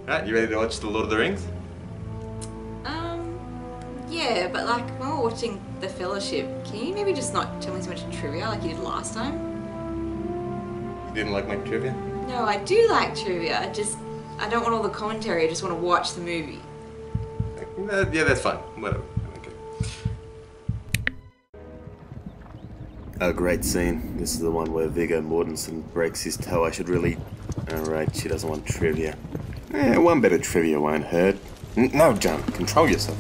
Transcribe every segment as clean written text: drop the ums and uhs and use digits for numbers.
Right, you ready to watch The Lord of the Rings? Yeah, but like when we're watching The Fellowship, can you maybe just not tell me so much trivia like you did last time? You didn't like my trivia? No, I do like trivia. I don't want all the commentary. I just want to watch the movie. Yeah, that's fine. Whatever. Okay. A great scene. This is the one where Viggo Mortensen breaks his toe. I should really... Alright, she doesn't want trivia. One bit of trivia won't hurt. No, John, control yourself.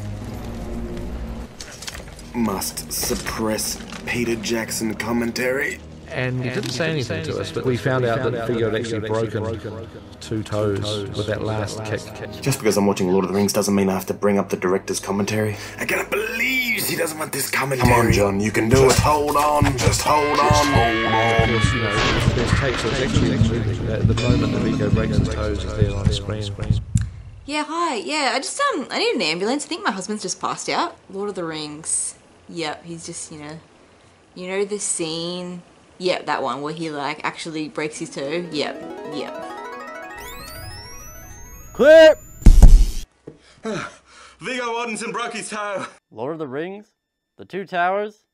Must suppress Peter Jackson commentary. And he didn't say anything to us, but we found out that Viggo had actually broken 2 toes with that last kick. Just because I'm watching Lord of the Rings doesn't mean I have to bring up the director's commentary. I can't believe she doesn't want this commentary. Come on, John, you can do it. Hold on, just hold on. Of course, you know, there's takes of actually the moment that Viggo breaks his toes is there on the screen. Yeah, hi. Yeah, I need an ambulance. I think my husband's just passed out. Lord of the Rings. Yep, he's just, you know the scene. Yep, that one where he like actually breaks his toe. Yep. Clear! Viggo Mortensen broke his toe. Lord of the Rings? The Two Towers?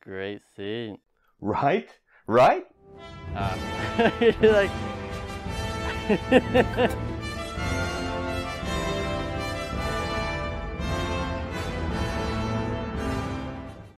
Great scene. Right? You're like...